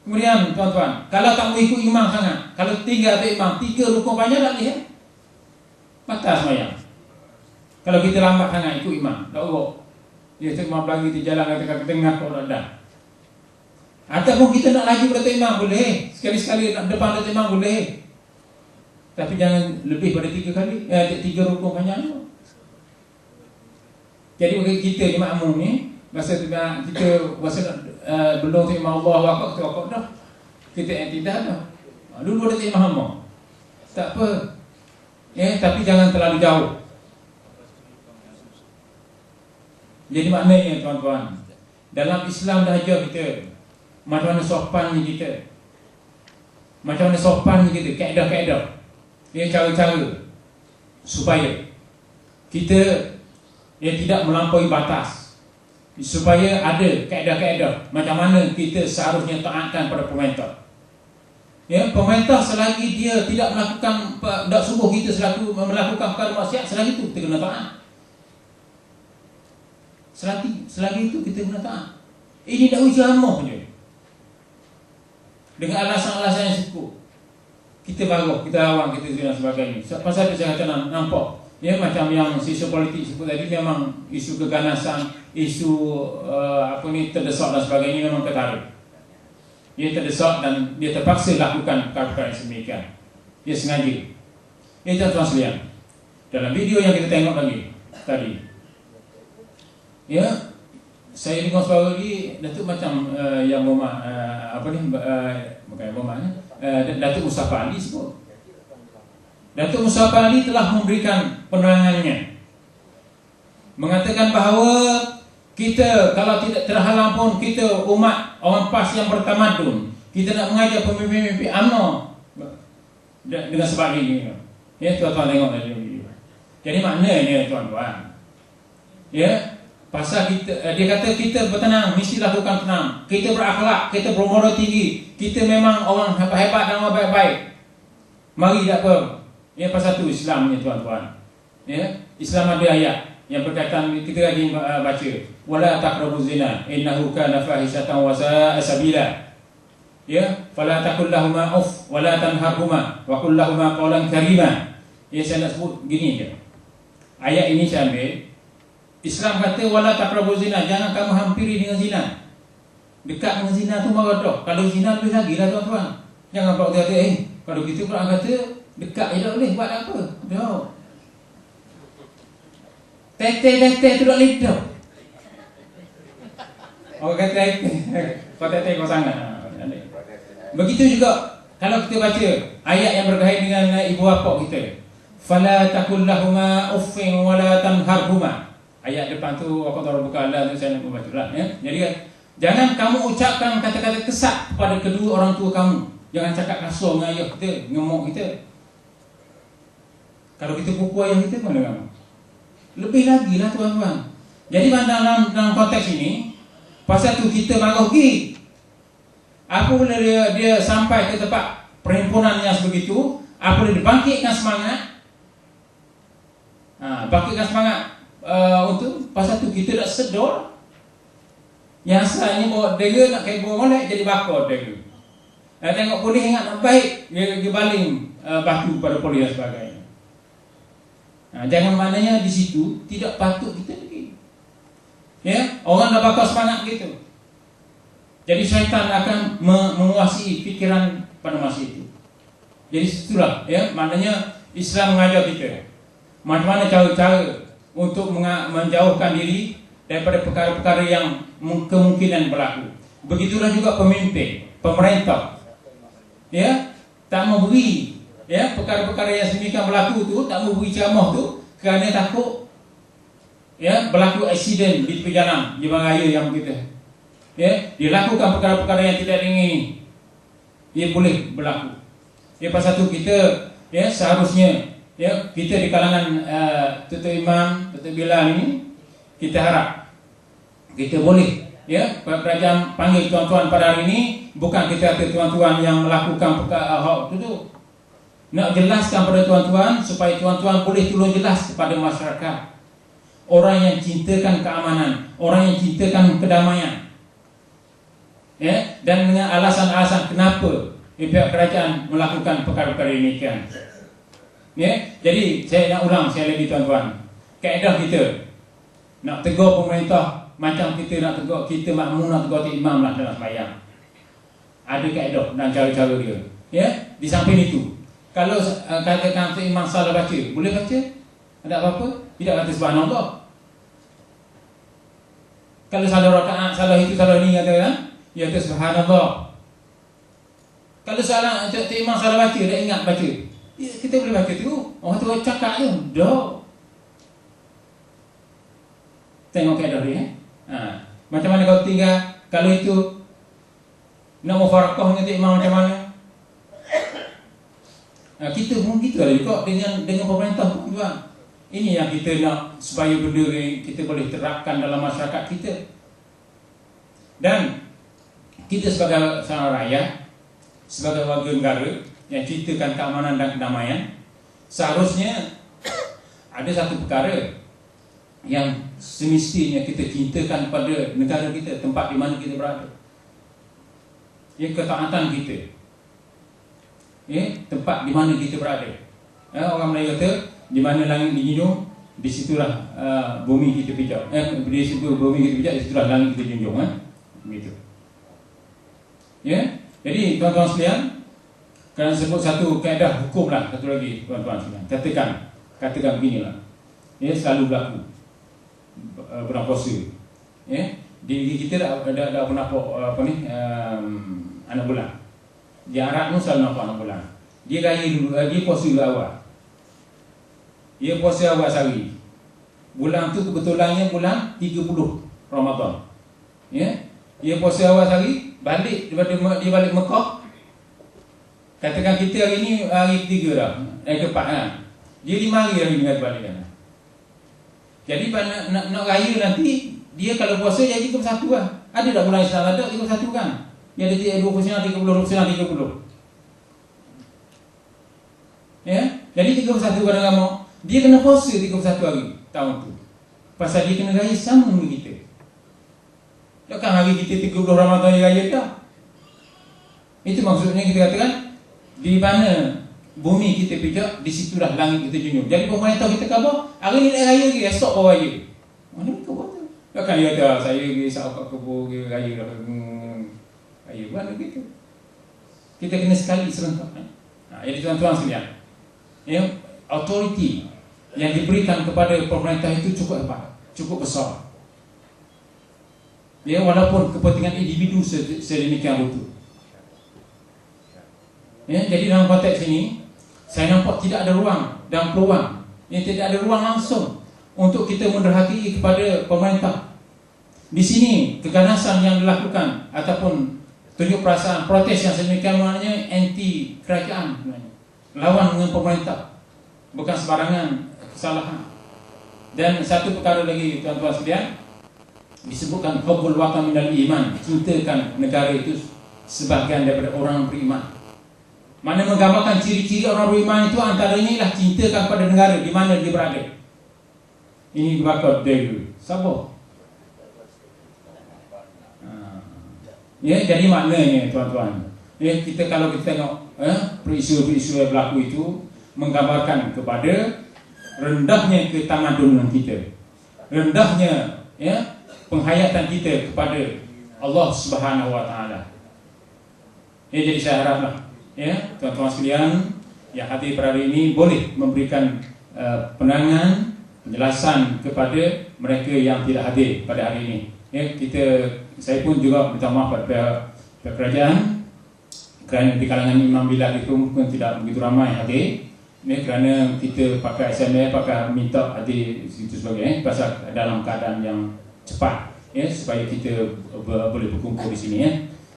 Kemudian tuan-tuan, kalau tak mau ikut imam sangat, kalau tinggal atau imam 3 rukun banyak tak boleh, batal semayang. Kalau kita lambat sangat ikut imam, tak urut. Dia cuma lagi di jalan kata-kata tengah kau dah. Ataupun kita nak laju pada imam boleh, sekali-sekali nak depan pada imam boleh. Tapi jangan lebih pada 3 kali, 3 rukun banyak. Jadi bagi kita ni makmum ni, masa kita belum terima Allah wakaf kita wakaf dah. Kita tidak dah. Dulu ada imam hamba. Tak apa. Tapi jangan terlalu jauh. Jadi maknanya tuan-tuan, dalam Islam dah ajar kita macam mana sopannya kita. Macam mana sopannya kita, kaedah-kaedah. Ini cara-cara supaya kita tidak melampaui batas. Supaya ada kaedah-kaedah macam mana kita seharusnya taatkan pada pemerintah. Pemerintah selagi dia tidak melakukan, tak suruh kita selaku melakukan perkara maksiat, selagi itu kita kena taat. Selagi itu kita kena taat. Ini tak uji amah je. Dengan alasan-alasan yang cukup. Kita baru, kita awang, kita dan sebagainya. Pasal itu saya kata nampak. Macam yang isu politik sebut tadi, memang isu keganasan, isu terdesak dan sebagainya memang ketarik. Dia terdesak dan dia terpaksa lakukan perkara-perkara yang sedemikian. Dia sengaja. Tuan-tuan sekalian, dalam video yang kita tengok lagi tadi, saya dengar suara lagi Datuk macam yang Muhammad bukan Muhammad Datuk Mustafa Ali sebut. Datuk Mustafa Ali telah memberikan penerangannya, mengatakan bahawa kita kalau tidak terhalang pun, kita umat orang PAS yang bertamadun, kita nak mengajar pemimpin-pemimpin UMNO dengan sebagainya. Tuan-tuan tengok tadi video. Jadi maknanya tuan-tuan, pasal kita, dia kata kita bertenang, mesti lakukan tenang. Kita berakhlak, kita bermoral tinggi, kita memang orang hebat-hebat dan orang baik-baik. Mari tak apa. Pasal tu Islamnya tuan-tuan. Islam ada ayat yang berkaitan, kita lagi baca, wala taqrabuz zina innahu kana fahishatan wa sa'a sabila. Fala taqul lahumu uff wala tanharhuma wa qul lahumu qawlan karima. Saya nak sebut gini je. Ayat ini saya ambil. Islam kata wala taqrabuz zina, jangan kamu hampiri dengan zina. Dekat dengan zina tu marah dah. Kalau zina lebih lagi lah tuan-tuan. Jangan pula kata kalau gitu Quran kata dekat je tak boleh, buat apa? Dah. Tete tu tak boleh dah. Orang kata kau tete kau sangat. Begitu juga kalau kita baca ayat yang berkaitan dengan ibu bapa kita. Fala taqul lahumu uffin wala tanharhuma. Ayat depan tu aku tahu buka Allah tu saya nak membaca lah. Jadi jangan kamu ucapkan kata-kata kesat kepada kedua orang tua kamu. Jangan cakap kasar dengan ayah kita, dengan mak kita. Kalau kita pukul ayah kita, mana kamu? Lebih lagi lah tuan-tuan. Jadi dalam konteks ini, pasal tu kita marah pergi. Apabila dia sampai ke tempat perhimpunan yang sebegitu, apabila dibangkitkan semangat, bangkitkan semangat untuk pasal tu kita tak sedar. Yang asalnya bawa dera nak kaya bawa molek, jadi bakar dera. Tengok polis ingat nak baik, dia baling batu pada polis dan sebagainya. Jangan maknanya di situ tidak patut kita pergi. Orang dah bakar semangat begitu. Jadi syaitan akan menguasai fikiran pada masa itu. Jadi itulah maknanya Islam mengajar kita macam mana cara-cara untuk menjauhkan diri daripada perkara-perkara yang kemungkinan berlaku. Begitulah juga pemimpin, pemerintah, tak mau beri perkara-perkara yang sedemikian berlaku tu, tak mau beri ceramah tu kerana takut berlaku aksiden di tepi jalan, jalan raya yang kita. Dia lakukan perkara-perkara yang tidak diingini, dia boleh berlaku. Pasal tu kita seharusnya kita di kalangan Tutup Imam, Tutup Bilal ini, kita harap kita boleh kerajaan panggil tuan-tuan pada hari ini, bukan kita kata tuan-tuan yang melakukan perkara hak itu. Nak jelaskan pada tuan-tuan supaya tuan-tuan boleh tolong jelas kepada masyarakat. Orang yang cintakan keamanan, orang yang cintakan kedamaian. ya, dan dengan alasan-alasan kenapa pihak kerajaan melakukan perkara-perkara ini kan. Ya, jadi saya nak ulang sekali lagi tuan-tuan, kaedah kita nak tegur pemerintah macam kita nak tegur, kita makmum nak tegur imam lah dalam sembahyang. Ada kaedah dan cara-cara dia. Ya, di samping itu, kalau katakan imam salah baca, boleh baca? Ada apa-apa? Tidak kata subhanallah. Kalau salah rakaat, salah itu, salah ini katakan, ya kata subhanallah. Kalau salah imam salah baca, dah ingat baca, ya, kita boleh baca tu. Orang tu cakap je, dah. Tengok kaedah dia. Macam mana kau tinggal kalau itu nak mufarakah dengan imam macam mana? Kita pun gitu lah juga dengan pemerintah pun juga. Ini yang kita nak supaya benda ni kita boleh terapkan dalam masyarakat kita. Dan kita sebagai seorang rakyat, sebagai warga negara yang ceritakan keamanan dan kedamaian, seharusnya ada satu perkara yang semestinya kita cintakan kepada negara kita, tempat di mana kita berada. Ya, ketaatan kita. Ya, tempat di mana kita berada. Orang Melayu kata, di mana langit dijunjung, di situlah bumi kita pijak. Di situ bumi kita pijak, di situlah langit kita junjung. Begitu. Ya, jadi tuan-tuan sekalian, kerana sebut satu kaedah hukum lah, satu lagi tuan-tuan sekalian. Katakan beginilah. Ya, selalu berlaku bulan puasa. Ya, di kita dah pernah anak bulan. Di Arab pun selalu nampak anak bulan. Dia raya dulu, dia puasa dulu awal. Dia puasa awal sehari. Bulan tu kebetulannya bulan 30 Ramadan. Ya, dia puasa awal sehari, balik dia balik Mekah. Katakan kita hari ni hari ketiga dah, keempat kan. Dia 5 hari lagi dengan balik kan. Jadi nak raya nanti, dia kalau puasa jadi 31 lah. Ada tak bulan Islam ada 31 kan? Dia ada 29, 30, 30. Ya, jadi 31 kadang-kadang dia kena puasa 31 hari tahun tu. Pasal dia kena raya sama dengan kita. Takkan hari kita 30 Ramadan dia raya tak? Itu maksudnya kita katakan, di mana bumi kita pijak, di situlah langit kita junjung. Jadi pemerintah kita khabar, hari ni nak raya lagi, esok baru raya. Mana mereka buat tu? Takkan dia kata, saya pergi sahabat kebun, raya lah. Raya mana gitu. Kita kena sekali serentak. Jadi tuan-tuan sekalian, ya, autoriti yang diberikan kepada pemerintah itu cukup hebat, cukup besar. Ya, walaupun kepentingan individu sedemikian rupa. Ya, jadi dalam konteks ini, saya nampak tidak ada ruang dan peluang, tidak ada ruang langsung untuk kita menderhati kepada pemerintah. Di sini keganasan yang dilakukan ataupun tunjuk perasaan protes yang sedemikian maknanya anti kerajaan, lawan dengan pemerintah, bukan sebarangan kesalahan. Dan satu perkara lagi tuan-tuan sekalian, disebutkan hubbul watan minal iman, cintakan negara itu sebahagian daripada orang beriman. Mana menggambarkan ciri-ciri orang beriman itu antaranya ialah cintakan pada negara di mana dia berada. Ini bakal dulu. Sabar. Ya, jadi maknanya tuan-tuan, ya, kita kalau kita tengok peristiwa-peristiwa yang berlaku itu menggambarkan kepada rendahnya ketamadunan kita, rendahnya ya penghayatan kita kepada Allah Subhanahu Wa Taala. Ya, jadi saya haraplah ya tuan-tuan sekalian yang hadir pada hari ini boleh memberikan penangan, penjelasan kepada mereka yang tidak hadir pada hari ini. Ya, saya pun juga minta maaf kepada pihak kerajaan kerana di kalangan Imam Bilal itu mungkin tidak begitu ramai hadir. Ini kerana kita pakai SMS, pakai minta hadir itu sebagainya pasal dalam keadaan yang cepat ya, supaya kita boleh berkumpul di sini ya.